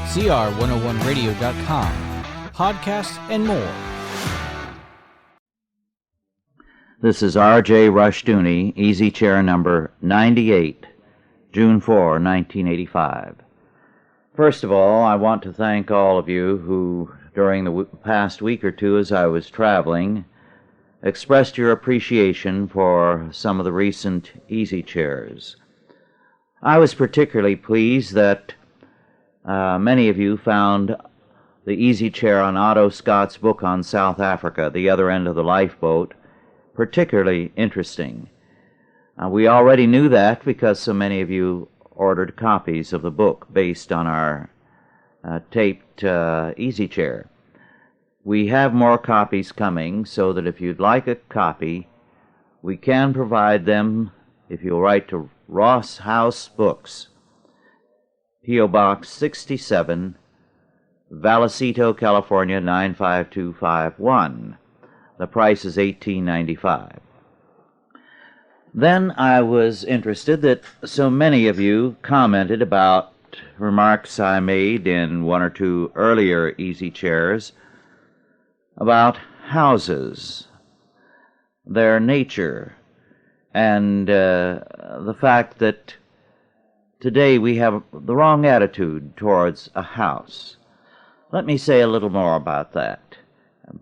CR101radio.com, podcasts, and more. This is R.J. Rushdoony, Easy Chair number 98, June 4, 1985. First of all, I want to thank all of you who, during the past week or two as I was traveling, expressed your appreciation for some of the recent Easy Chairs. I was particularly pleased that many of you found the Easy Chair on Otto Scott's book on South Africa, The Other End of the Lifeboat, particularly interesting. We already knew that because so many of you ordered copies of the book based on our taped Easy Chair. We have more copies coming, so that if you'd like a copy, we can provide them if you'll write to Ross House Books, P.O. Box 67, Vallecito, California 95251. The price is $18.95. Then I was interested that so many of you commented about remarks I made in one or two earlier Easy Chairs about houses, their nature, and the fact that today we have the wrong attitude towards a house. Let me say a little more about that.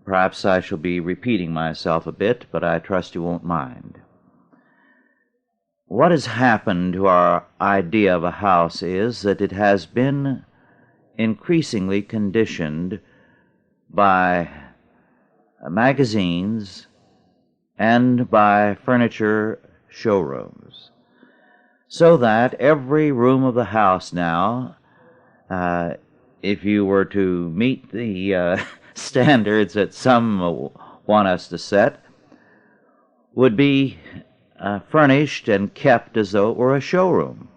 Perhaps I shall be repeating myself a bit, but I trust you won't mind. What has happened to our idea of a house is that it has been increasingly conditioned by magazines and by furniture showrooms, so that every room of the house now, if you were to meet the standards that some want us to set, would be furnished and kept as though it were a showroom.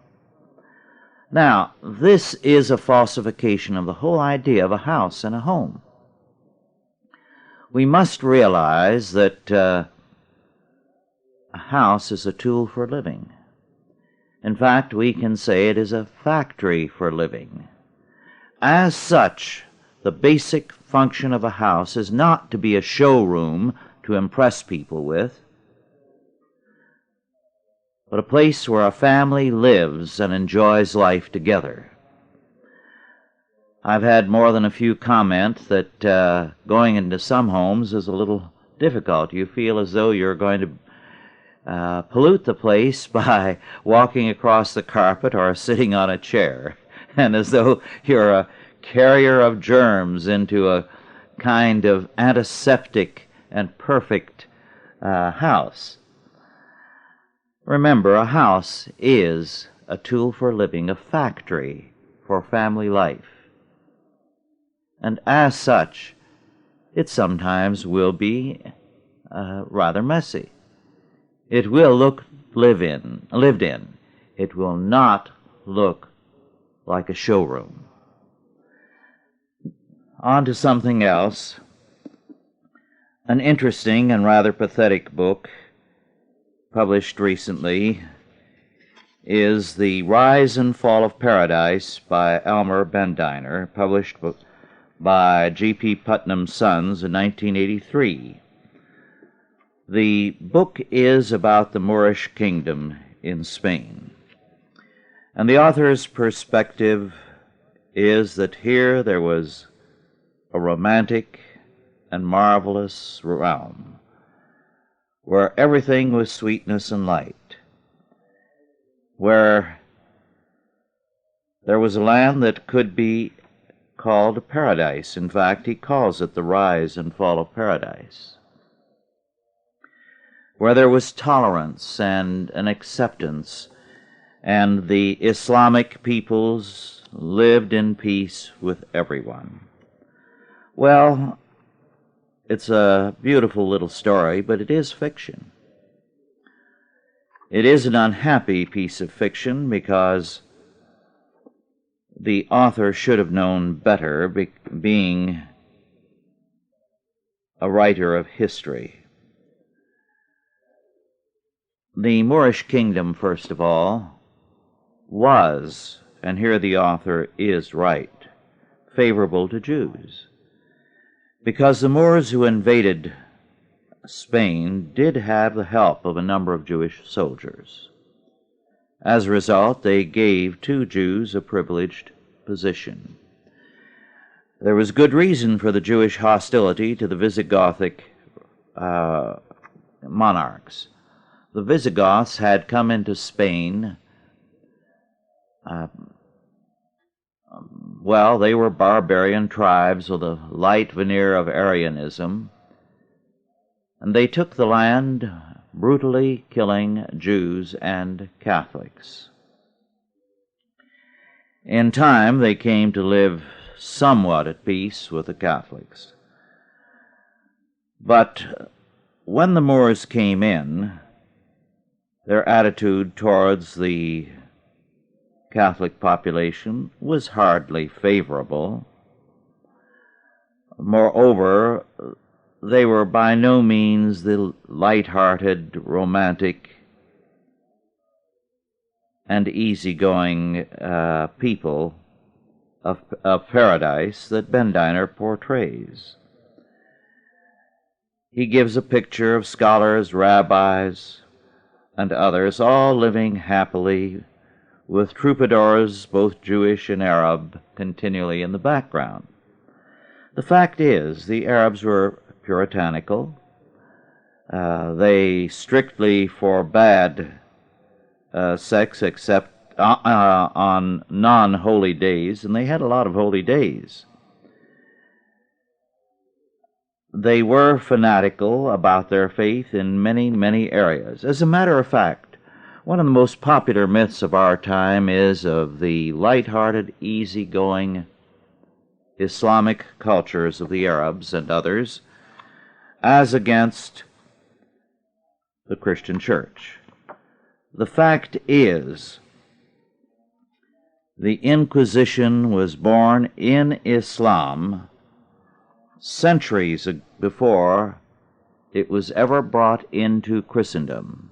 Now, this is a falsification of the whole idea of a house and a home. We must realize that a house is a tool for living. In fact, we can say it is a factory for living. As such, the basic function of a house is not to be a showroom to impress people with, but a place where a family lives and enjoys life together. I've had more than a few comment that going into some homes is a little difficult. You feel as though you're going to pollute the place by walking across the carpet or sitting on a chair, and as though you're a carrier of germs into a kind of antiseptic and perfect house. Remember, a house is a tool for living, a factory for family life. And as such, it sometimes will be rather messy. It will look lived in. It will not look like a showroom. On to something else. An interesting and rather pathetic book published recently is The Rise and Fall of Paradise by Elmer Bendiner, published by G.P. Putnam's Sons in 1983. The book is about the Moorish kingdom in Spain, and the author's perspective is that here there was a romantic and marvelous realm where everything was sweetness and light, where there was a land that could be called a paradise. In fact, he calls it the rise and fall of paradise, where there was tolerance and an acceptance, and the Islamic peoples lived in peace with everyone. Well, it's a beautiful little story, but it is fiction. It is an unhappy piece of fiction because the author should have known better, being a writer of history. The Moorish kingdom, first of all, was, and here the author is right, favorable to Jews, because the Moors who invaded Spain did have the help of a number of Jewish soldiers. As a result, they gave to Jews a privileged position. There was good reason for the Jewish hostility to the Visigothic monarchs. The Visigoths had come into Spain. They were barbarian tribes with a light veneer of Arianism, and they took the land, brutally killing Jews and Catholics. In time, they came to live somewhat at peace with the Catholics. But when the Moors came in, their attitude towards the Catholic population was hardly favorable. Moreover, they were by no means the light-hearted, romantic, and easygoing people of paradise that Bendiner portrays. He gives a picture of scholars, rabbis, and others all living happily, with troubadours, both Jewish and Arab, continually in the background. The fact is, the Arabs were puritanical. They strictly forbade sex except on non-holy days, and they had a lot of holy days. They were fanatical about their faith in many, many areas. As a matter of fact, one of the most popular myths of our time is of the light-hearted, easygoing Islamic cultures of the Arabs and others as against the Christian Church. The fact is, the Inquisition was born in Islam centuries before it was ever brought into Christendom.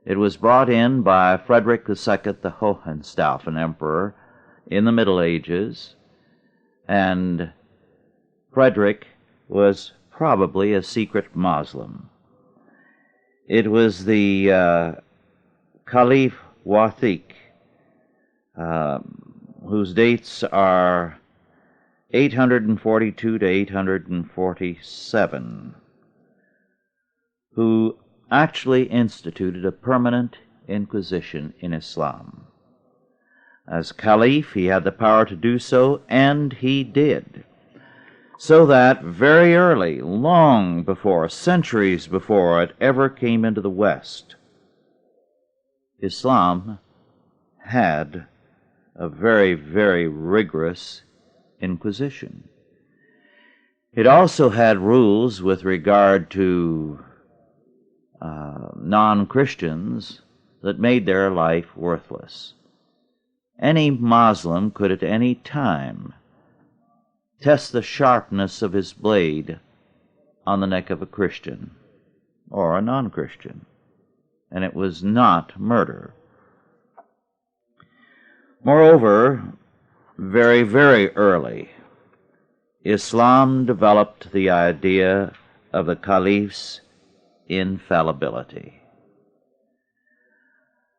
It was brought in by Frederick II, the Hohenstaufen Emperor, in the Middle Ages, and Frederick was probably a secret Muslim. It was the Caliph Wathiq, whose dates are 842 to 847, who actually instituted a permanent inquisition in Islam. As Caliph, he had the power to do so, and he did. So that very early, long before, centuries before it ever came into the West, Islam had a very, very rigorous inquisition. It also had rules with regard to non-Christians that made their life worthless. Any Muslim could at any time test the sharpness of his blade on the neck of a Christian or a non-Christian, and it was not murder. Moreover, very, very early, Islam developed the idea of the Caliph's infallibility.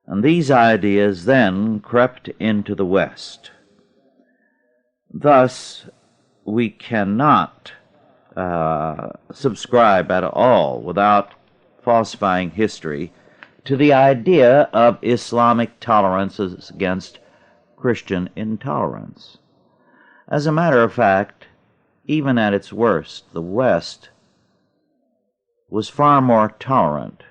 And these ideas then crept into the West. Thus, we cannot subscribe at all, without falsifying history, to the idea of Islamic tolerance against Christian intolerance. As a matter of fact, even at its worst, the West was far more tolerant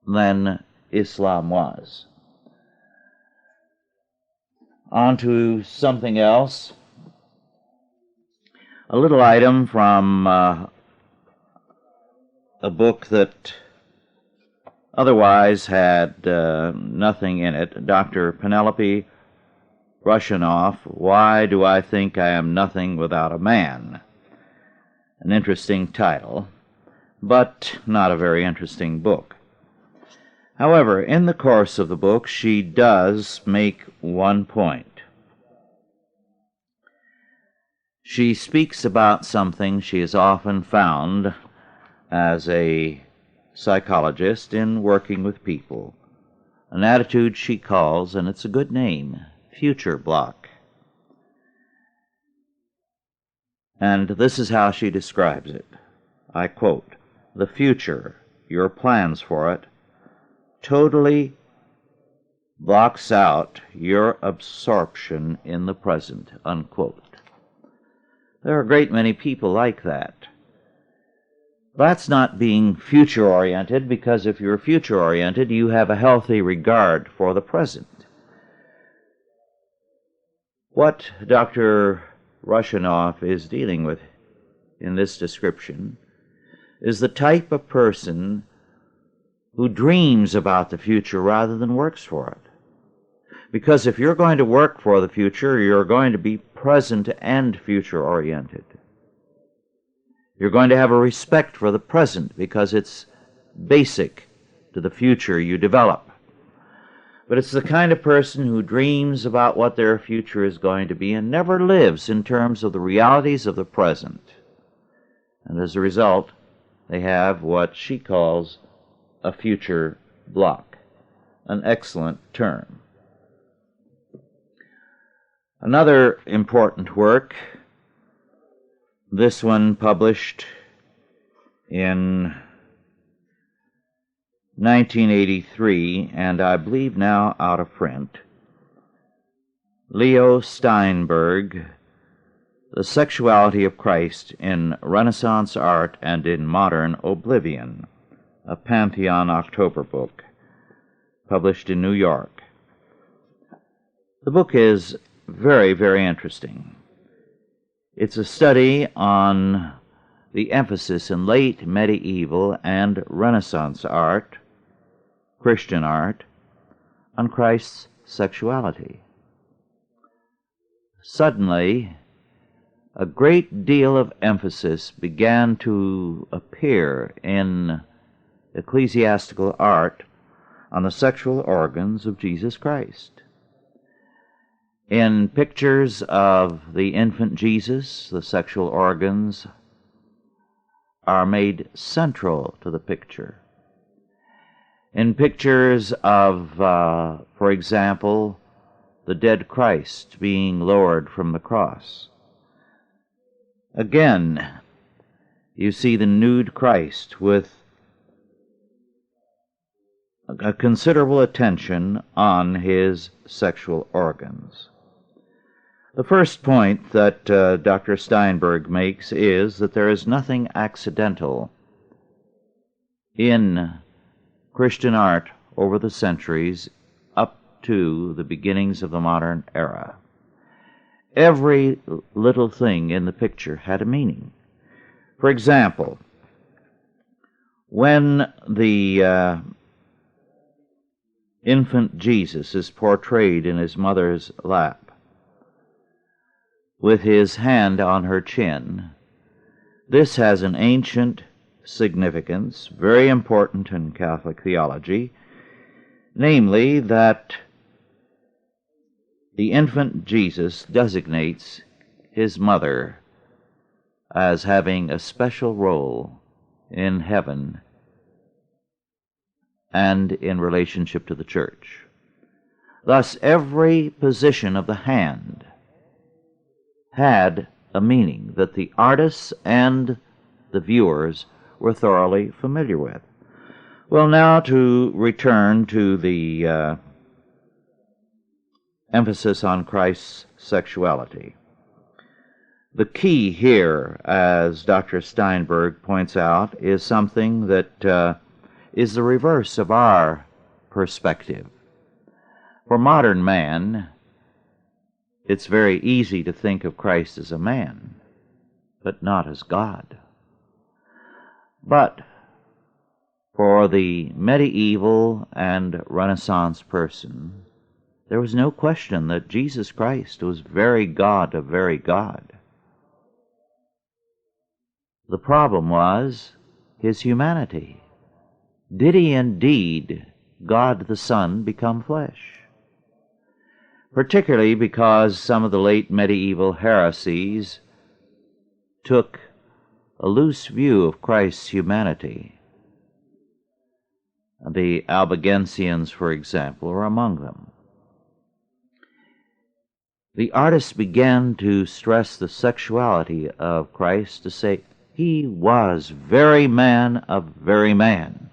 than Islam was. On to something else. A little item from a book that otherwise had nothing in it. Dr. Penelope Rushinoff, Why Do I Think I Am Nothing Without a Man? An interesting title, but not a very interesting book. However, in the course of the book, she does make one point. She speaks about something she has often found as a psychologist in working with people, an attitude she calls, and it's a good name, future block. And this is how she describes it. I quote, "The future, your plans for it, totally blocks out your absorption in the present," unquote. There are a great many people like that. That's not being future-oriented, because if you're future-oriented, you have a healthy regard for the present. What Dr. Rushinoff is dealing with in this description is the type of person who dreams about the future rather than works for it. Because if you're going to work for the future, you're going to be present and future-oriented. You're going to have a respect for the present because it's basic to the future you develop. But it's the kind of person who dreams about what their future is going to be and never lives in terms of the realities of the present. And as a result, they have what she calls a future block, an excellent term. Another important work, this one published in 1983, and I believe now out of print, Leo Steinberg, The Sexuality of Christ in Renaissance Art and in Modern Oblivion, a Pantheon October book, published in New York. The book is very, very interesting. It's a study on the emphasis in late medieval and Renaissance art, Christian art, on Christ's sexuality. Suddenly, a great deal of emphasis began to appear in ecclesiastical art on the sexual organs of Jesus Christ. In pictures of the infant Jesus, the sexual organs are made central to the picture. In pictures of, for example, the dead Christ being lowered from the cross, again, you see the nude Christ with a considerable attention on his sexual organs. The first point that Dr. Steinberg makes is that there is nothing accidental in Christian art over the centuries up to the beginnings of the modern era. Every little thing in the picture had a meaning. For example, when the infant Jesus is portrayed in his mother's lap, with his hand on her chin, this has an ancient significance, very important in Catholic theology, namely that the infant Jesus designates his mother as having a special role in heaven and in relationship to the church. Thus, every position of the hand had a meaning that the artists and the viewers were thoroughly familiar with. Well, now to return to the emphasis on Christ's sexuality. The key here, as Dr. Steinberg points out, is something that is the reverse of our perspective. For modern man, it's very easy to think of Christ as a man, but not as God. But for the medieval and Renaissance person, there was no question that Jesus Christ was very God of very God. The problem was his humanity. Did he indeed, God the Son, become flesh? Particularly because some of the late medieval heresies took a loose view of Christ's humanity. The Albigensians, for example, are among them. The artists began to stress the sexuality of Christ, to say he was very man of very man,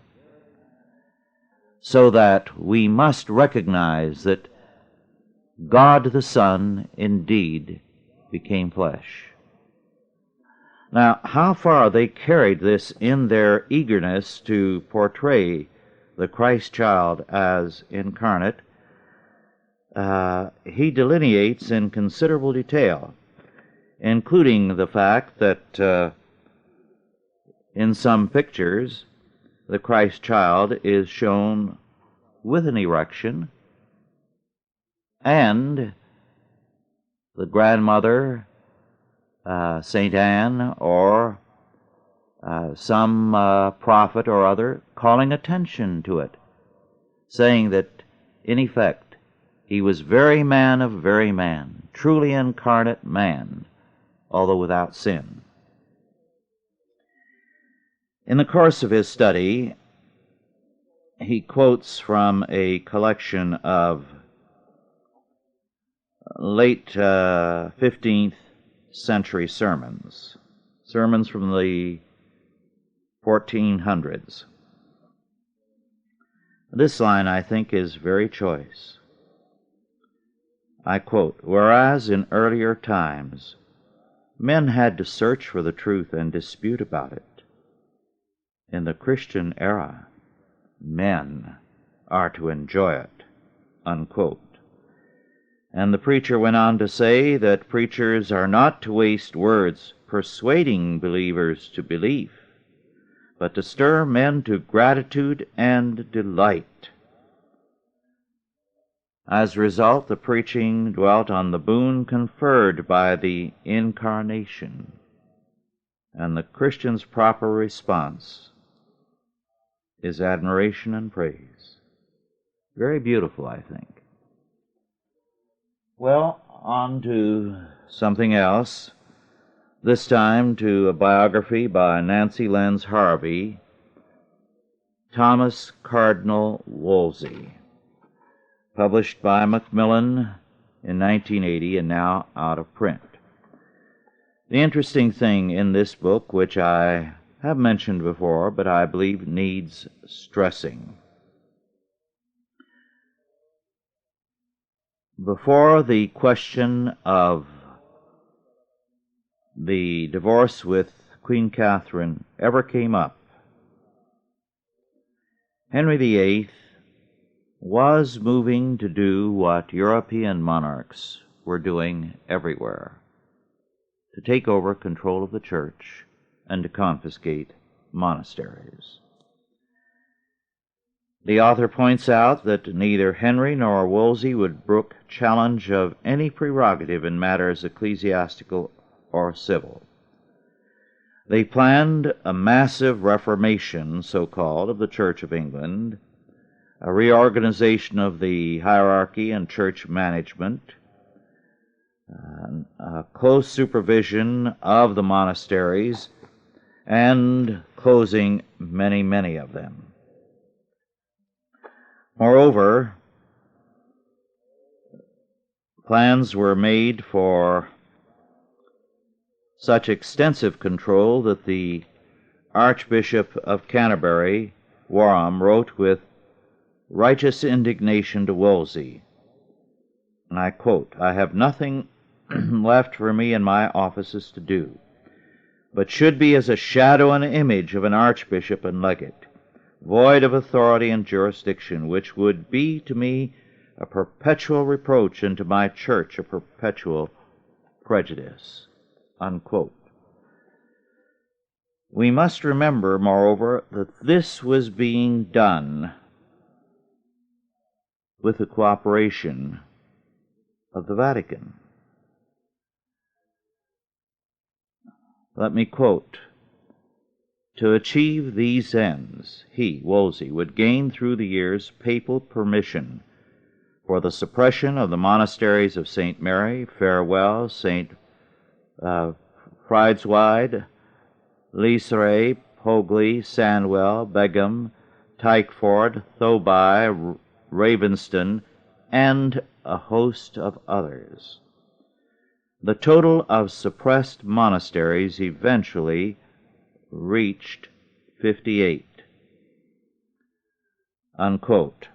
so that we must recognize that God the Son indeed became flesh. Now, how far they carried this in their eagerness to portray the Christ child as incarnate, he delineates in considerable detail, including the fact that in some pictures the Christ child is shown with an erection, and the grandmother, St. Anne, or some prophet or other, calling attention to it, saying that, in effect, he was very man of very man, truly incarnate man, although without sin. In the course of his study, he quotes from a collection of late 15th century sermons from the 1400s. This line, I think, is very choice. I quote, "Whereas in earlier times men had to search for the truth and dispute about it, in the Christian era men are to enjoy it," unquote. And the preacher went on to say that preachers are not to waste words persuading believers to belief, but to stir men to gratitude and delight. As a result, the preaching dwelt on the boon conferred by the Incarnation, and the Christian's proper response is admiration and praise. Very beautiful, I think. Well, on to something else, this time to a biography by Nancy Lenz Harvey, Thomas Cardinal Wolsey, published by Macmillan in 1980 and now out of print. The interesting thing in this book, which I have mentioned before, but I believe needs stressing. Before the question of the divorce with Queen Catherine ever came up, Henry VIII was moving to do what European monarchs were doing everywhere, to take over control of the church and to confiscate monasteries. The author points out that neither Henry nor Wolsey would brook challenge of any prerogative in matters ecclesiastical or civil. They planned a massive reformation, so-called, of the Church of England, a reorganization of the hierarchy and church management, a close supervision of the monasteries, and closing many, many of them. Moreover, plans were made for such extensive control that the Archbishop of Canterbury, Warham, wrote with righteous indignation to Wolsey, and I quote, "I have nothing left for me in my offices to do, but should be as a shadow and image of an archbishop and legate, void of authority and jurisdiction, which would be to me a perpetual reproach, and to my church a perpetual prejudice," unquote. We must remember, moreover, that this was being done with the cooperation of the Vatican. Let me quote, "To achieve these ends, he, Wolsey, would gain through the years papal permission for the suppression of the monasteries of St. Mary, Farewell, St. Frideswide, Leasray, Poghley, Sandwell, Begum, Tykeford, Thoby, Ravenston, and a host of others. The total of suppressed monasteries eventually reached 58. Unquote.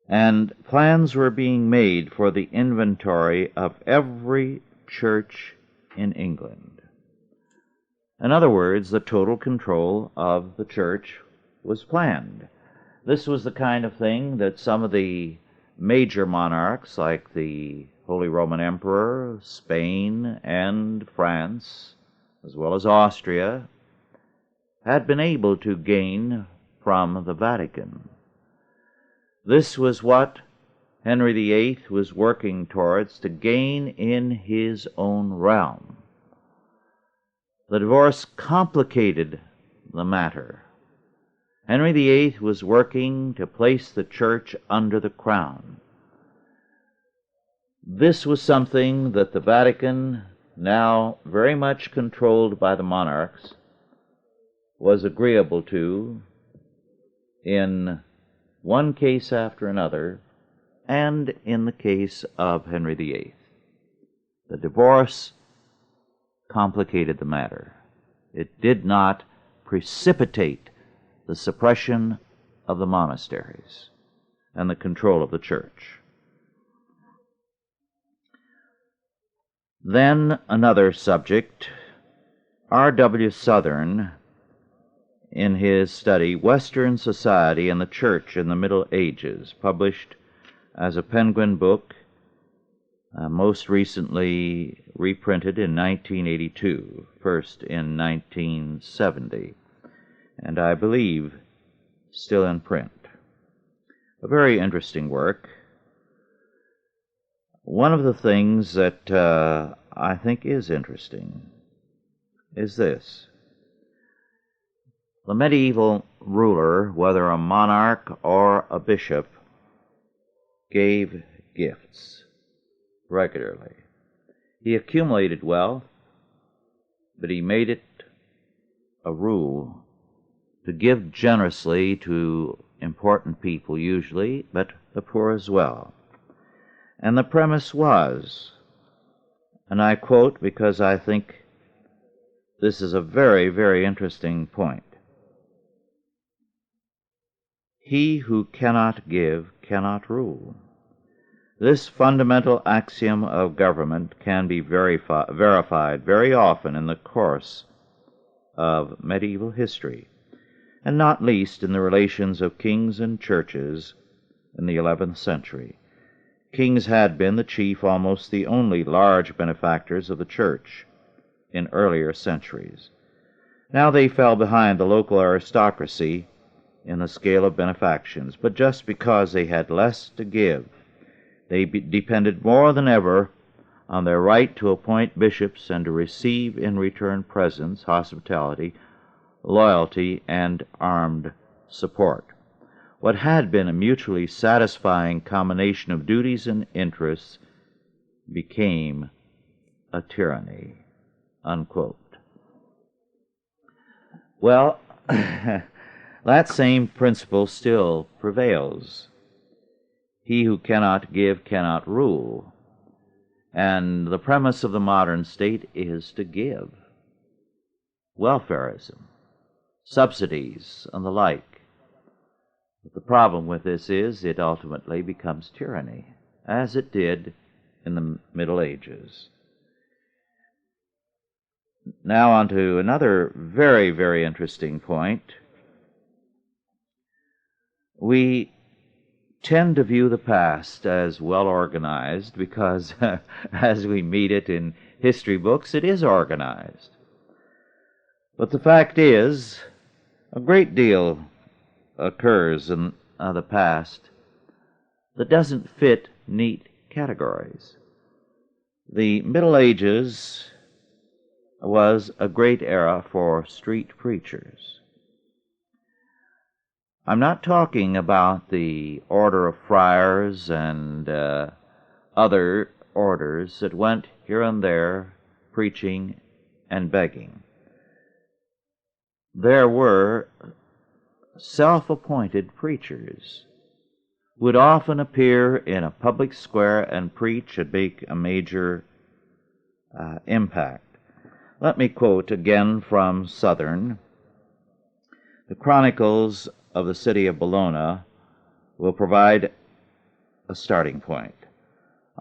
And plans were being made for the inventory of every church in England. In other words, the total control of the church was planned. This was the kind of thing that some of the major monarchs, like the Holy Roman Emperor, Spain, and France, as well as Austria, had been able to gain from the Vatican. This was what Henry VIII was working towards, to gain in his own realm. The divorce complicated the matter. Henry VIII was working to place the church under the crown. This was something that the Vatican, now very much controlled by the monarchs, was agreeable to in one case after another, and in the case of Henry VIII. The divorce complicated the matter. It did not precipitate the suppression of the monasteries and the control of the church. Then another subject. R.W. Southern, in his study Western Society and the Church in the Middle Ages, published as a Penguin book, most recently reprinted in 1982, first in 1970, and I believe still in print. A very interesting work. One of the things that I think is interesting is this. The medieval ruler, whether a monarch or a bishop, gave gifts regularly. He accumulated wealth, but he made it a rule to give generously to important people usually, but the poor as well. And the premise was, and I quote because I think this is a very, very interesting point, "He who cannot give cannot rule." This fundamental axiom of government can be verified very often in the course of medieval history, and not least in the relations of kings and churches in the 11th century. Kings had been the chief, almost the only large benefactors of the church in earlier centuries. Now they fell behind the local aristocracy in the scale of benefactions, but just because they had less to give, they depended more than ever on their right to appoint bishops and to receive in return presents, hospitality, loyalty, and armed support. What had been a mutually satisfying combination of duties and interests became a tyranny." Unquote. Well, that same principle still prevails. He who cannot give cannot rule. And the premise of the modern state is to give. Welfarism, subsidies, and the like. But the problem with this is it ultimately becomes tyranny, as it did in the Middle Ages. Now on to another very, very interesting point. We tend to view the past as well organized because as we meet it in history books, it is organized. But the fact is, a great deal occurs in the past that doesn't fit neat categories. The Middle Ages was a great era for street preachers. I'm not talking about the order of friars and other orders that went here and there preaching, and begging. There were self-appointed preachers who would often appear in a public square and preach and make a major impact. Let me quote again from Southern. The Chronicles of the City of Bologna will provide a starting point.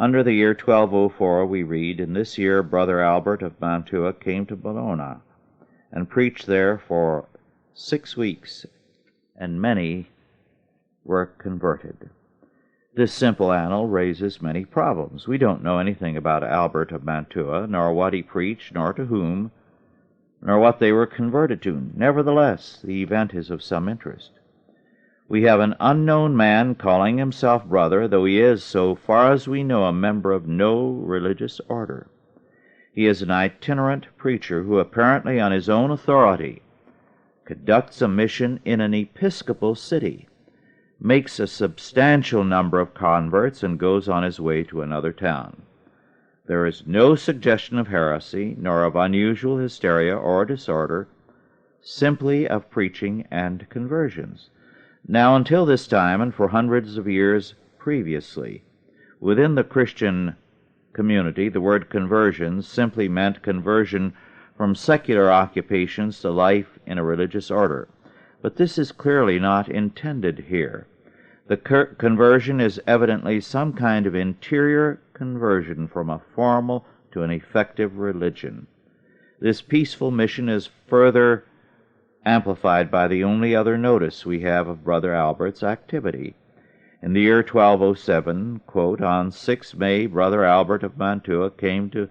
Under the year 1204, we read, "In this year Brother Albert of Mantua came to Bologna and preached there for 6 weeks, and many were converted." This simple annal raises many problems. We don't know anything about Albert of Mantua, nor what he preached, nor to whom, nor what they were converted to. Nevertheless, the event is of some interest. We have an unknown man calling himself brother, though he is, so far as we know, a member of no religious order. He is an itinerant preacher who, apparently on his own authority, conducts a mission in an episcopal city, makes a substantial number of converts, and goes on his way to another town. There is no suggestion of heresy, nor of unusual hysteria or disorder, simply of preaching and conversions. Now, until this time, and for hundreds of years previously, within the Christian community, the word conversion simply meant conversion from secular occupations to life in a religious order. But this is clearly not intended here. The conversion is evidently some kind of interior conversion from a formal to an effective religion. This peaceful mission is further amplified by the only other notice we have of Brother Albert's activity. In the year 1207, quote, "On 6 May, Brother Albert of Mantua came to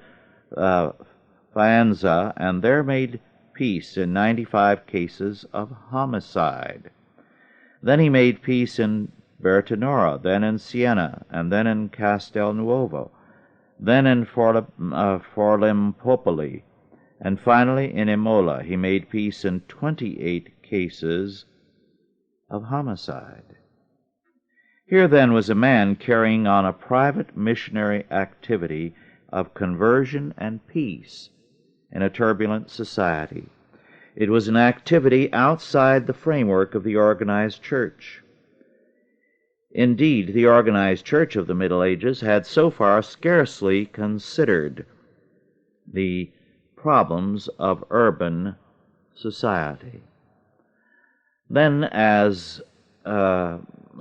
Faenza, and there made peace in 95 cases of homicide. Then he made peace in Bertinora, then in Siena, and then in Castelnuovo, then in Forlimpopoli, and finally in Imola. He made peace in 28 cases of homicide." Here then was a man carrying on a private missionary activity of conversion and peace in a turbulent society. It was an activity outside the framework of the organized church. Indeed, the organized church of the Middle Ages had so far scarcely considered the problems of urban society. Then, as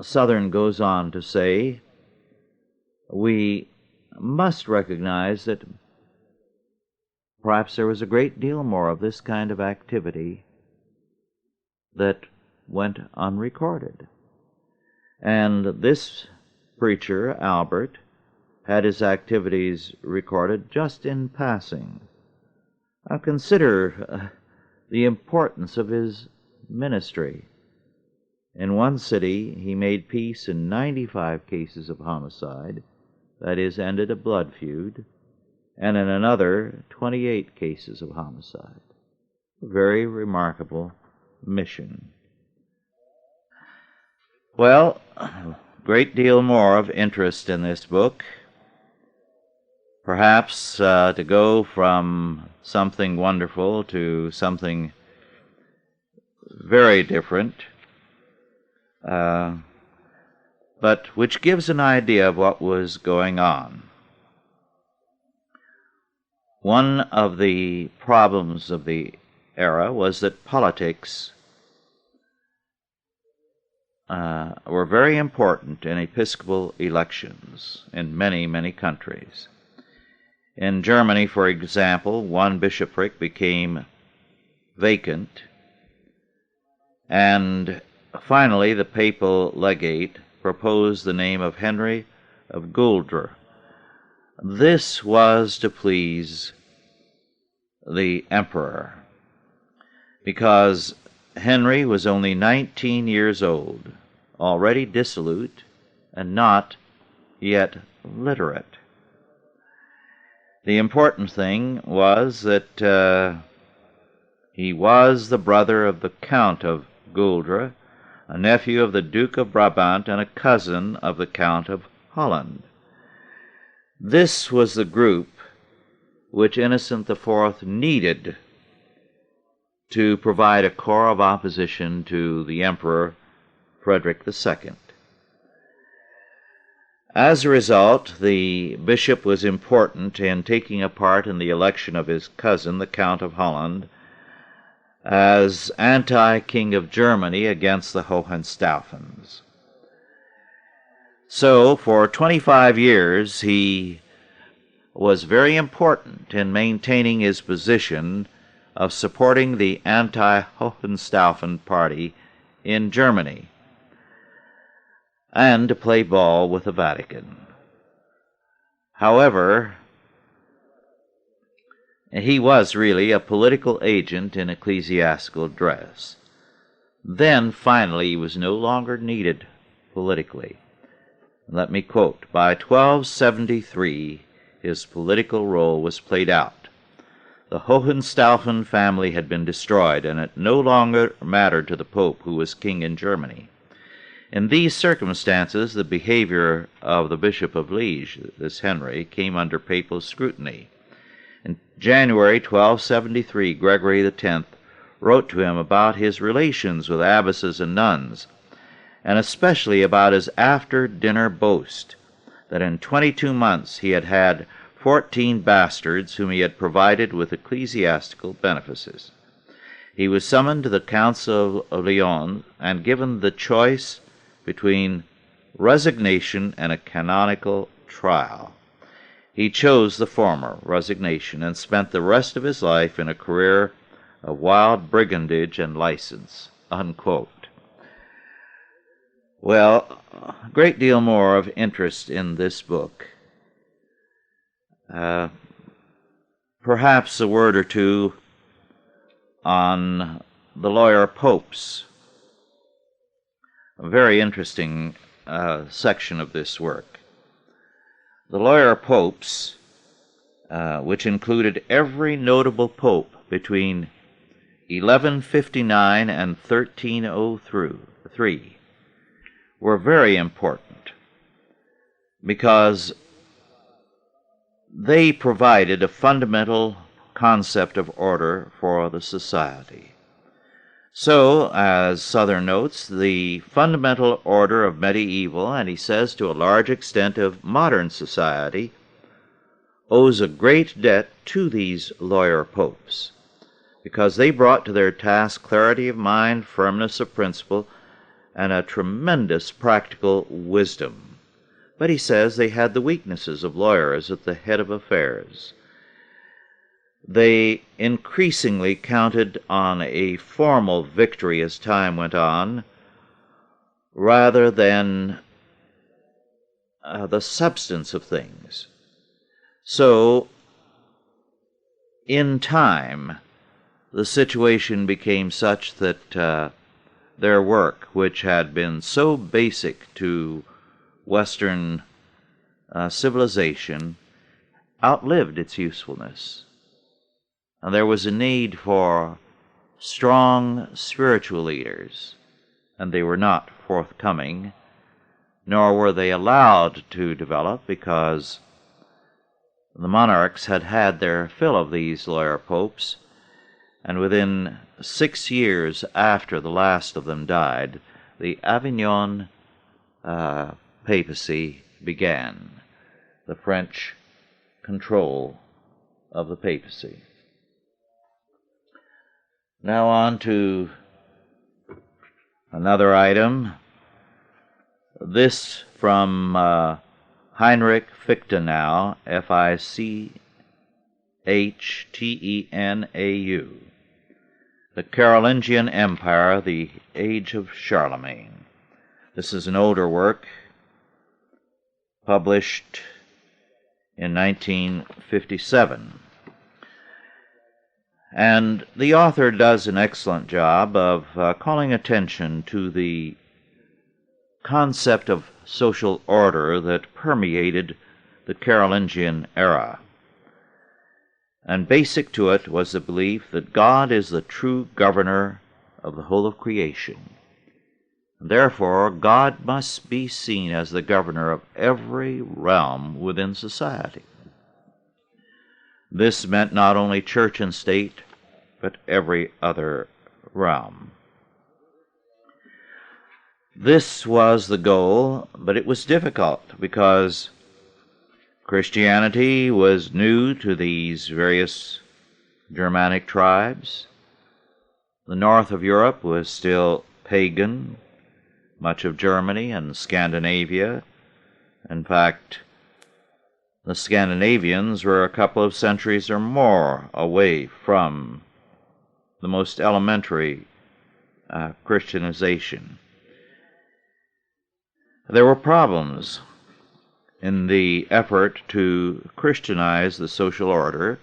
Southern goes on to say, we must recognize that perhaps there was a great deal more of this kind of activity that went unrecorded. And this preacher, Albert, had his activities recorded just in passing. Now consider the importance of his ministry. In one city, he made peace in 95 cases of homicide, that is, ended a blood feud, and in another, 28 cases of homicide. A very remarkable mission. Well, a great deal more of interest in this book. Perhaps to go from something wonderful to something very different, but which gives an idea of what was going on. One of the problems of the era was that politics were very important in episcopal elections in many, many countries. In Germany, for example, one bishopric became vacant, and finally the papal legate proposed the name of Henry of Gueldre. This was to please the emperor, because Henry was only 19 years old, already dissolute, and not yet literate. The important thing was that he was the brother of the Count of Gueldre, a nephew of the Duke of Brabant, and a cousin of the Count of Holland. This was the group which Innocent IV needed to provide a core of opposition to the Emperor Frederick II. As a result, the bishop was important in taking a part in the election of his cousin, the Count of Holland, as anti-king of Germany against the Hohenstaufens. So, for 25 years, he was very important in maintaining his position of supporting the anti-Hohenstaufen party in Germany, and to play ball with the Vatican. However, he was really a political agent in ecclesiastical dress. Then, finally, he was no longer needed politically. Let me quote, "By 1273, his political role was played out. The Hohenstaufen family had been destroyed, and it no longer mattered to the Pope who was king in Germany. In these circumstances, the behavior of the Bishop of Liege, this Henry, came under papal scrutiny. In January 1273, Gregory X wrote to him about his relations with abbesses and nuns, and especially about his after-dinner boast that in 22 months he had had 14 bastards whom he had provided with ecclesiastical benefices. He was summoned to the Council of Lyons and given the choice between resignation and a canonical trial. He chose the former, resignation, and spent the rest of his life in a career of wild brigandage and license." Unquote. Well, a great deal more of interest in this book. Perhaps a word or two on the lawyer popes. A very interesting section of this work. The lawyer popes, which included every notable pope between 1159 and 1303, were very important because they provided a fundamental concept of order for the society. So, as Southern notes, the fundamental order of medieval, and he says to a large extent of modern society, owes a great debt to these lawyer popes, because they brought to their task clarity of mind, firmness of principle, and a tremendous practical wisdom. But he says they had the weaknesses of lawyers at the head of affairs. They increasingly counted on a formal victory as time went on, rather than the substance of things. So, in time, the situation became such that their work, which had been so basic to Western civilization, outlived its usefulness. And there was a need for strong spiritual leaders, and they were not forthcoming, nor were they allowed to develop, because the monarchs had had their fill of these lawyer popes, and within 6 years after the last of them died, the Avignon papacy began, the French control of the papacy. Now on to another item. This from Heinrich Fichtenau, Fichtenau, The Carolingian Empire, the Age of Charlemagne. This is an older work, published in 1957. And the author does an excellent job of calling attention to the concept of social order that permeated the Carolingian era. And basic to it was the belief that God is the true governor of the whole of creation. Therefore, God must be seen as the governor of every realm within society. This meant not only church and state, but every other realm. This was the goal, but it was difficult because Christianity was new to these various Germanic tribes. The north of Europe was still pagan, much of Germany and Scandinavia. In fact, the Scandinavians were a couple of centuries or more away from the most elementary Christianization. There were problems in the effort to Christianize the social order.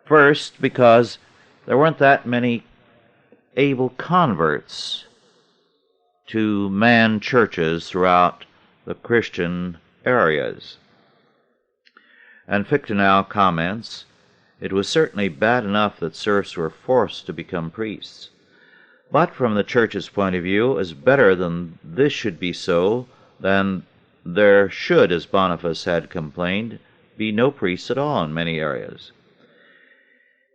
First, because there weren't that many able converts to man churches throughout the Christian areas. And Fichte now comments, "It was certainly bad enough that serfs were forced to become priests. But from the Church's point of view, it was better than this should be so than there should, as Boniface had complained, be no priests at all in many areas.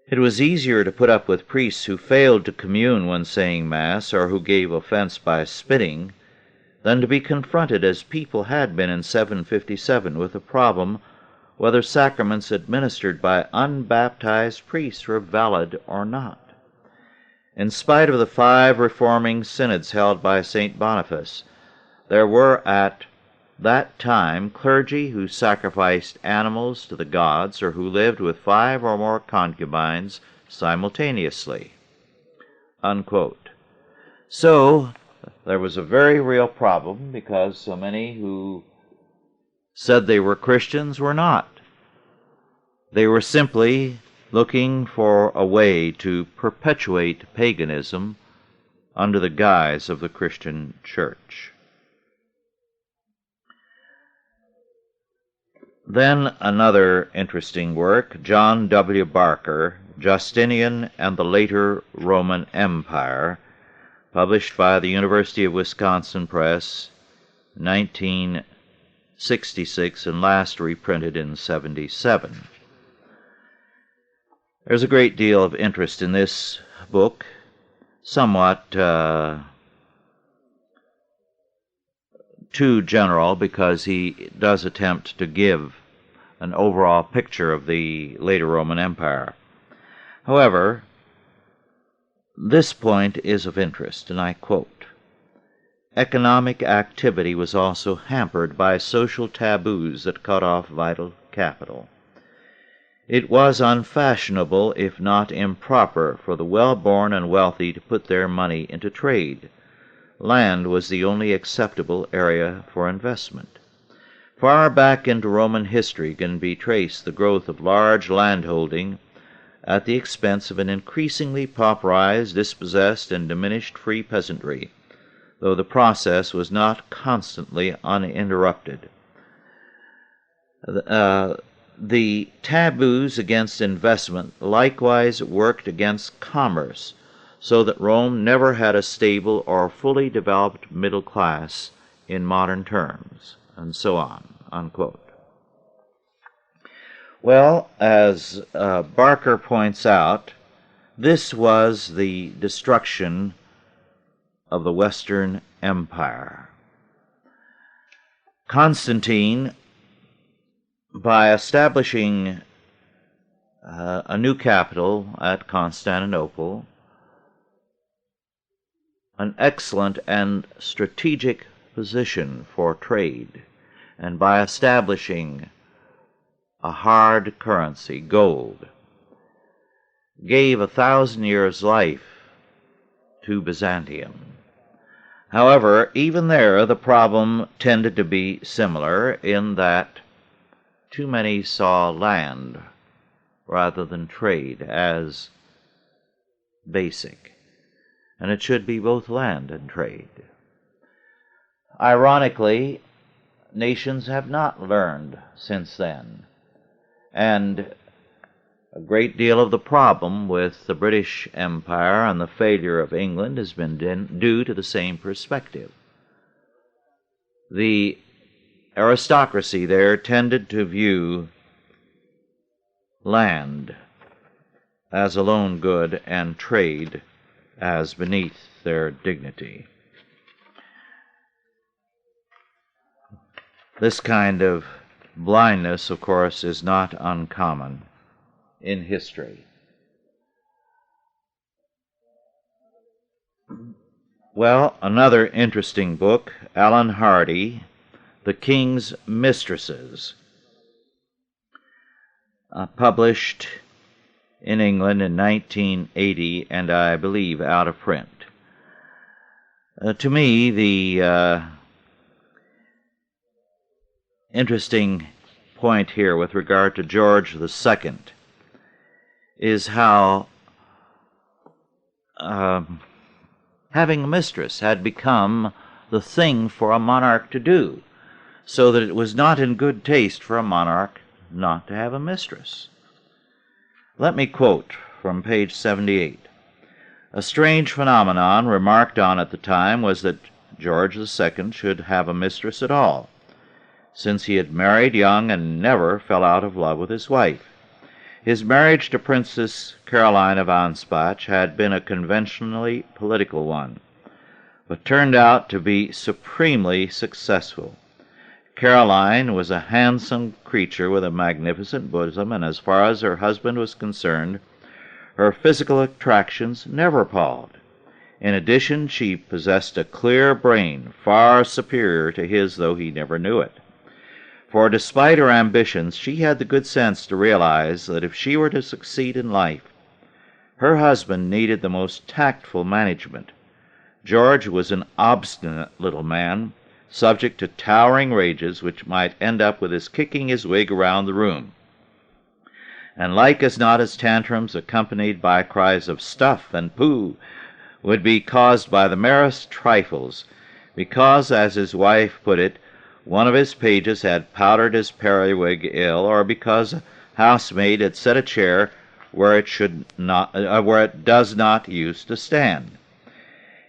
It was easier to put up with priests who failed to commune when saying Mass, or who gave offense by spitting, than to be confronted, as people had been in 757, with the problem whether sacraments administered by unbaptized priests were valid or not. In spite of the 5 reforming synods held by St. Boniface, there were at that time clergy who sacrificed animals to the gods or who lived with 5 or more concubines simultaneously." Unquote. So there was a very real problem because so many who said they were Christians were not. They were simply looking for a way to perpetuate paganism under the guise of the Christian Church. Then another interesting work, John W. Barker, Justinian and the Later Roman Empire, published by the University of Wisconsin Press, 1966, and last reprinted in 77. There's a great deal of interest in this book, somewhat too general because he does attempt to give an overall picture of the later Roman Empire. However, this point is of interest, and I quote, "Economic activity was also hampered by social taboos that cut off vital capital. It was unfashionable, if not improper, for the well-born and wealthy to put their money into trade. Land was the only acceptable area for investment. Far back into Roman history can be traced the growth of large landholding at the expense of an increasingly pauperized, dispossessed, and diminished free peasantry, though the process was not constantly uninterrupted. The taboos against investment likewise worked against commerce, so that Rome never had a stable or fully developed middle class in modern terms," and so on, unquote. Well, as Barker points out, this was the destruction of the Western Empire. Constantine, by establishing a new capital at Constantinople, an excellent and strategic position for trade, and by establishing a hard currency, gold, gave 1,000 years' life to Byzantium. However, even there the problem tended to be similar in that too many saw land rather than trade as basic, and it should be both land and trade. Ironically, nations have not learned since then, and a great deal of the problem with the British Empire and the failure of England has been due to the same perspective. The aristocracy there tended to view land as a lone good and trade as beneath their dignity. This kind of blindness, of course, is not uncommon in history. Well, another interesting book, Alan Hardy, The King's Mistresses, published in England in 1980, and I believe out of print. To me, the interesting point here with regard to George II is how having a mistress had become the thing for a monarch to do, so that it was not in good taste for a monarch not to have a mistress. Let me quote from page 78. A strange phenomenon remarked on at the time was that George II should have a mistress at all, since he had married young and never fell out of love with his wife. His marriage to Princess Caroline of Anspach had been a conventionally political one, but turned out to be supremely successful. Caroline was a handsome creature with a magnificent bosom, and as far as her husband was concerned, her physical attractions never palled. In addition, she possessed a clear brain, far superior to his, though he never knew it. For despite her ambitions, she had the good sense to realize that if she were to succeed in life, her husband needed the most tactful management. George was an obstinate little man, subject to towering rages which might end up with his kicking his wig around the room. And like as not, his tantrums, accompanied by cries of "stuff" and "pooh," would be caused by the merest trifles, because, as his wife put it, one of his pages had powdered his periwig ill, or because a housemaid had set a chair where it does not use to stand.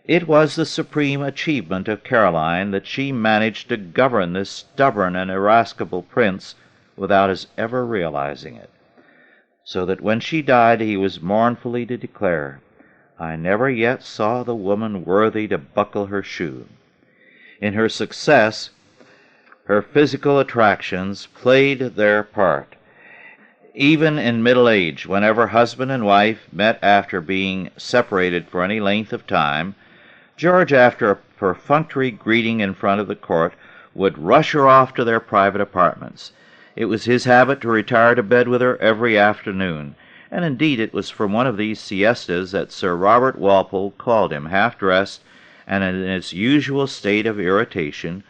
It was the supreme achievement of Caroline that she managed to govern this stubborn and irascible prince without his ever realizing it, so that when she died he was mournfully to declare, "I never yet saw the woman worthy to buckle her shoe." In her success, her physical attractions played their part. Even in middle age, whenever husband and wife met after being separated for any length of time, George, after a perfunctory greeting in front of the court, would rush her off to their private apartments. It was his habit to retire to bed with her every afternoon, and indeed it was from one of these siestas that Sir Robert Walpole called him, half-dressed and in his usual state of irritation,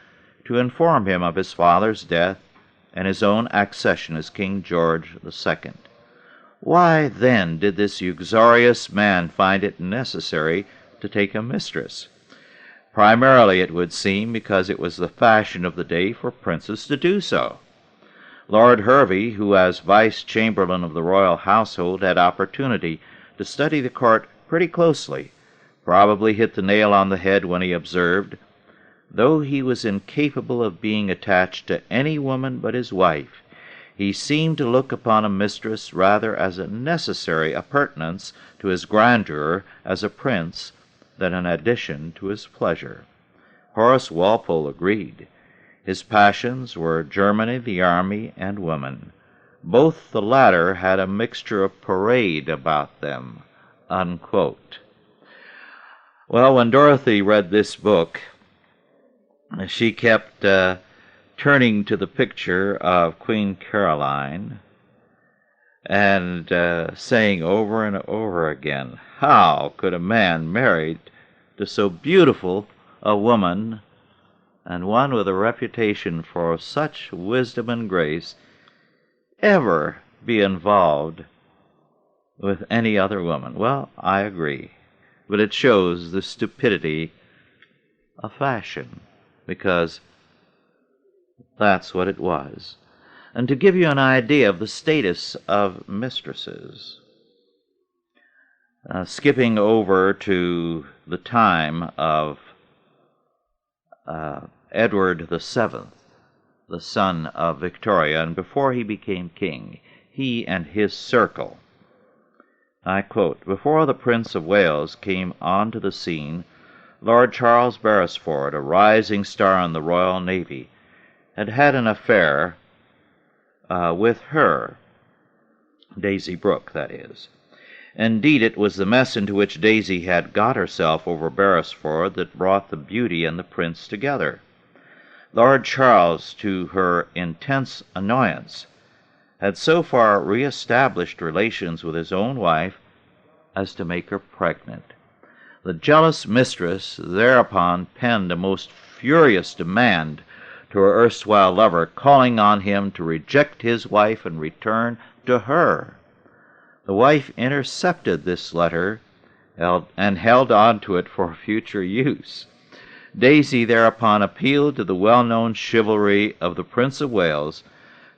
to inform him of his father's death and his own accession as King George II. Why, then, did this uxorious man find it necessary to take a mistress? Primarily, it would seem, because it was the fashion of the day for princes to do so. Lord Hervey, who as vice-chamberlain of the royal household had opportunity to study the court pretty closely, probably hit the nail on the head when he observed, though he was incapable of being attached to any woman but his wife, he seemed to look upon a mistress rather as a necessary appurtenance to his grandeur as a prince than an addition to his pleasure. Horace Walpole agreed. His passions were Germany, the army, and women. Both the latter had a mixture of parade about them." Unquote. Well, when Dorothy read this book, she kept turning to the picture of Queen Caroline and saying over and over again, how could a man married to so beautiful a woman, and one with a reputation for such wisdom and grace, ever be involved with any other woman? Well, I agree, but it shows the stupidity of fashion, because that's what it was. And to give you an idea of the status of mistresses, skipping over to the time of Edward VII, the son of Victoria, and before he became king, he and his circle. I quote, "Before the Prince of Wales came onto the scene, Lord Charles Beresford, a rising star in the Royal Navy, had had an affair with her, Daisy Brooke, that is. Indeed, it was the mess into which Daisy had got herself over Beresford that brought the beauty and the prince together. Lord Charles, to her intense annoyance, had so far re-established relations with his own wife as to make her pregnant. The jealous mistress thereupon penned a most furious demand to her erstwhile lover, calling on him to reject his wife and return to her. The wife intercepted this letter and held on to it for future use. Daisy thereupon appealed to the well-known chivalry of the Prince of Wales,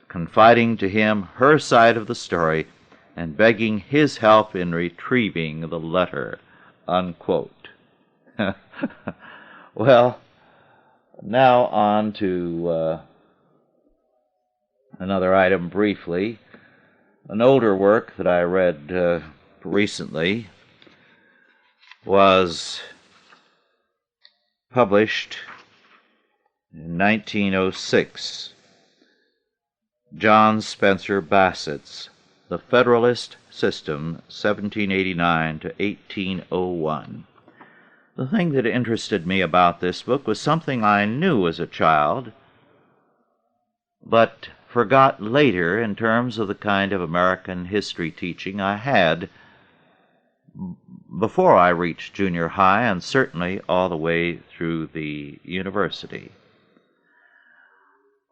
confiding to him her side of the story and begging his help in retrieving the letter." Unquote. Well, now on to another item briefly. An older work that I read recently was published in 1906. John Spencer Bassett's The Federalist System, 1789 to 1801. The thing that interested me about this book was something I knew as a child, but forgot later in terms of the kind of American history teaching I had before I reached junior high and certainly all the way through the university.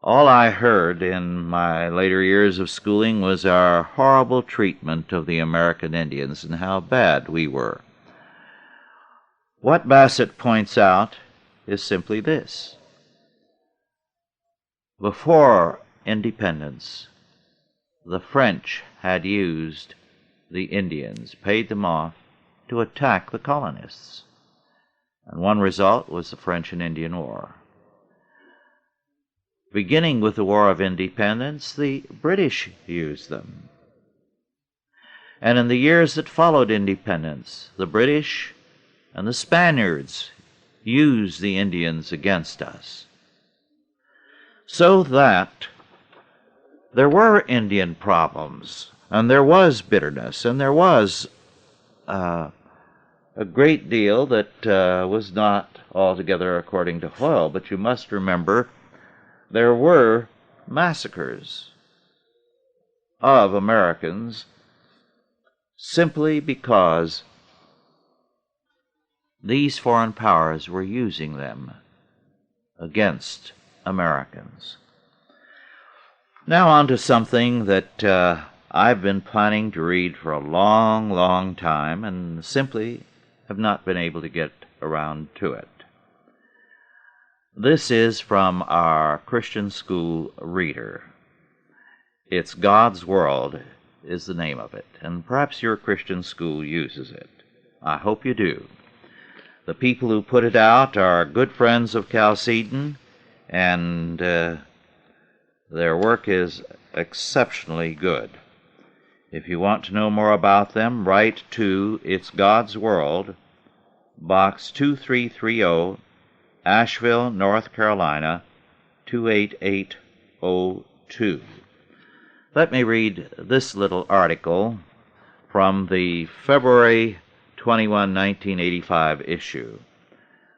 All I heard in my later years of schooling was our horrible treatment of the American Indians and how bad we were. What Bassett points out is simply this. Before independence, the French had used the Indians, paid them off to attack the colonists. And one result was the French and Indian War. Beginning with the War of Independence, the British used them. And in the years that followed independence, the British and the Spaniards used the Indians against us. So that there were Indian problems, and there was bitterness, and there was a great deal that was not altogether according to Hoyle, but you must remember there were massacres of Americans simply because these foreign powers were using them against Americans. Now on to something that I've been planning to read for a long, long time and simply have not been able to get around to it. This is from our Christian school reader. It's God's World is the name of it, and perhaps your Christian school uses it. I hope you do. The people who put it out are good friends of Chalcedon, and their work is exceptionally good. If you want to know more about them, write to It's God's World, Box 2330, Asheville, North Carolina, 28802. Let me read this little article from the February 21, 1985 issue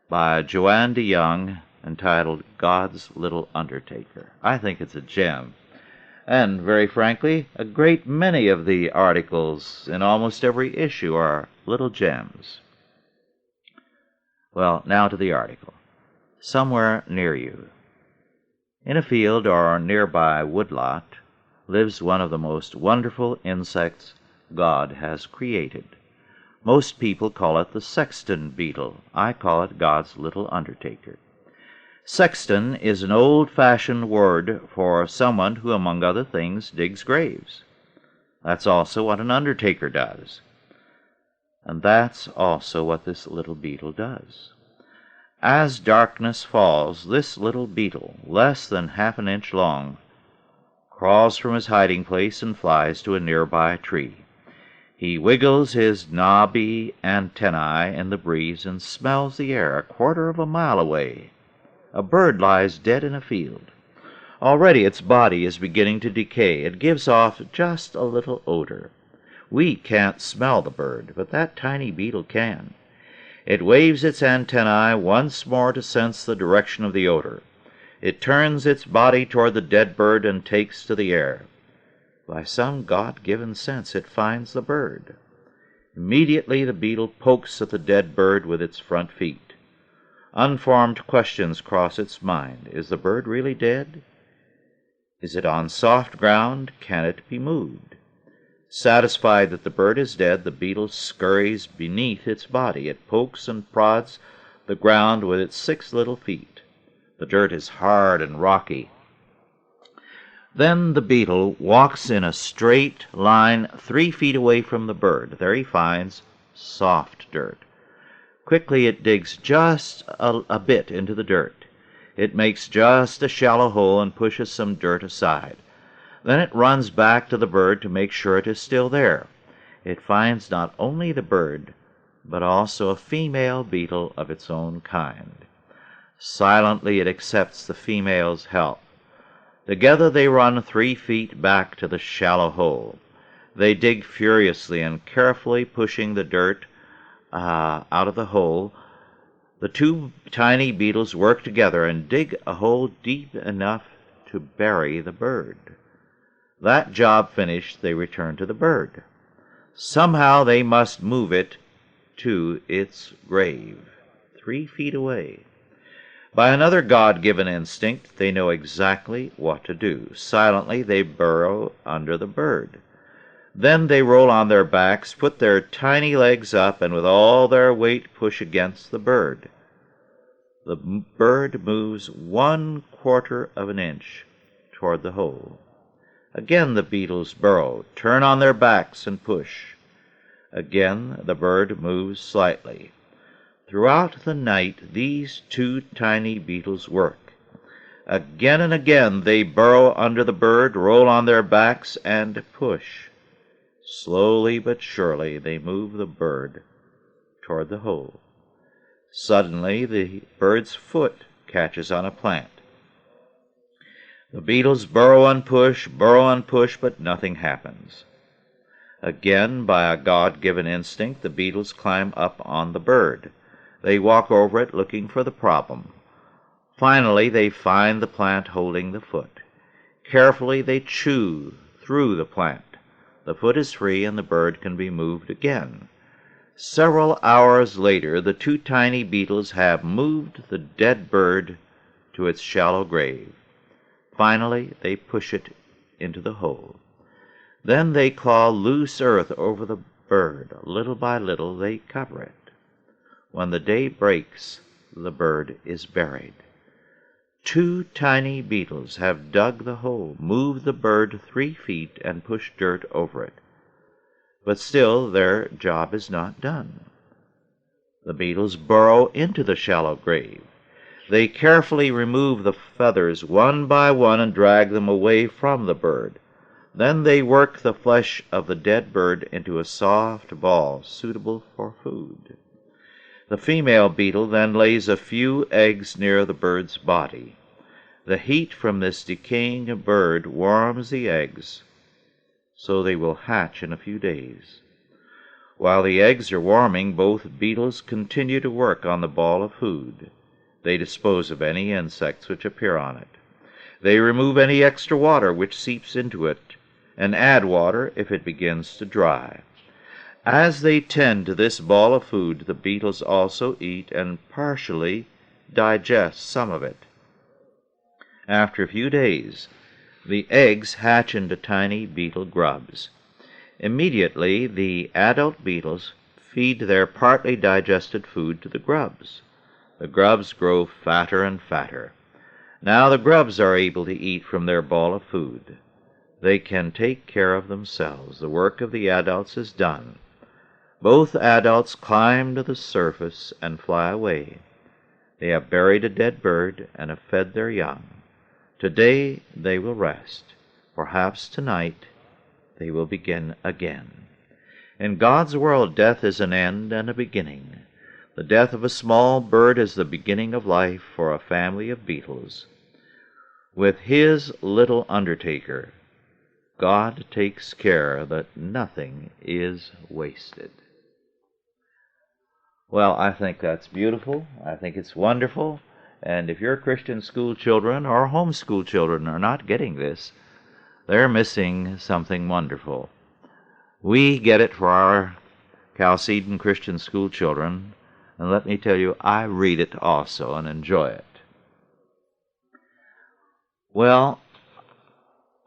by Joanne DeYoung, entitled God's Little Undertaker. I think it's a gem. And very frankly, a great many of the articles in almost every issue are little gems. Well, now to the article. Somewhere near you, in a field or nearby woodlot, lives one of the most wonderful insects God has created. Most people call it the Sexton beetle. I call it God's little undertaker. Sexton is an old-fashioned word for someone who, among other things, digs graves. That's also what an undertaker does. And that's also what this little beetle does. As darkness falls, this little beetle, less than half an inch long, crawls from his hiding place and flies to a nearby tree. He wiggles his knobby antennae in the breeze and smells the air a quarter of a mile away. A bird lies dead in a field. Already its body is beginning to decay. It gives off just a little odor. We can't smell the bird, but that tiny beetle can. It waves its antennae once more to sense the direction of the odor. It turns its body toward the dead bird and takes to the air. By some God-given sense, it finds the bird. Immediately the beetle pokes at the dead bird with its front feet. Unformed questions cross its mind. Is the bird really dead? Is it on soft ground? Can it be moved? Satisfied that the bird is dead, the beetle scurries beneath its body. It pokes and prods the ground with its 6 little feet. The dirt is hard and rocky. Then the beetle walks in a straight line 3 feet away from the bird. There he finds soft dirt. Quickly it digs just a bit into the dirt. It makes just a shallow hole and pushes some dirt aside. Then it runs back to the bird to make sure it is still there. It finds not only the bird, but also a female beetle of its own kind. Silently it accepts the female's help. Together they run 3 feet back to the shallow hole. They dig furiously and carefully pushing the dirt out of the hole. The 2 tiny beetles work together and dig a hole deep enough to bury the bird. That job finished, they return to the bird. Somehow they must move it to its grave, 3 feet away. By another God-given instinct, they know exactly what to do. Silently, they burrow under the bird. Then they roll on their backs, put their tiny legs up, and with all their weight push against the bird. The bird moves 1/4 of an inch toward the hole. Again the beetles burrow, turn on their backs, and push. Again the bird moves slightly. Throughout the night, these 2 tiny beetles work. Again and again they burrow under the bird, roll on their backs, and push. Slowly but surely they move the bird toward the hole. Suddenly the bird's foot catches on a plant. The beetles burrow and push, but nothing happens. Again, by a God-given instinct, the beetles climb up on the bird. They walk over it looking for the problem. Finally, they find the plant holding the foot. Carefully, they chew through the plant. The foot is free and the bird can be moved again. Several hours later, the 2 tiny beetles have moved the dead bird to its shallow grave. Finally, they push it into the hole. Then they claw loose earth over the bird. Little by little, they cover it. When the day breaks, the bird is buried. 2 tiny beetles have dug the hole, moved the bird 3 feet, and pushed dirt over it. But still their job is not done. The beetles burrow into the shallow grave. They carefully remove the feathers one by one and drag them away from the bird. Then they work the flesh of the dead bird into a soft ball suitable for food. The female beetle then lays a few eggs near the bird's body. The heat from this decaying bird warms the eggs, so they will hatch in a few days. While the eggs are warming, both beetles continue to work on the ball of food. They dispose of any insects which appear on it. They remove any extra water which seeps into it, and add water if it begins to dry. As they tend to this ball of food, the beetles also eat and partially digest some of it. After a few days, the eggs hatch into tiny beetle grubs. Immediately, the adult beetles feed their partly digested food to the grubs. The grubs grow fatter and fatter. Now the grubs are able to eat from their ball of food. They can take care of themselves. The work of the adults is done. Both adults climb to the surface and fly away. They have buried a dead bird and have fed their young. Today they will rest. Perhaps tonight they will begin again. In God's world, death is an end and a beginning. The death of a small bird is the beginning of life for a family of beetles. With His little undertaker, God takes care that nothing is wasted. Well, I think that's beautiful. I think it's wonderful. And if your Christian school children or homeschool children are not getting this, they're missing something wonderful. We get it for our Chalcedon Christian school children, and let me tell you, I read it also and enjoy it. Well,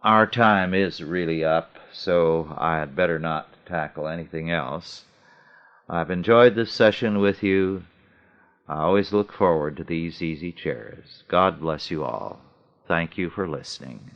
our time is really up, so I had better not tackle anything else. I've enjoyed this session with you. I always look forward to these easy chairs. God bless you all. Thank you for listening.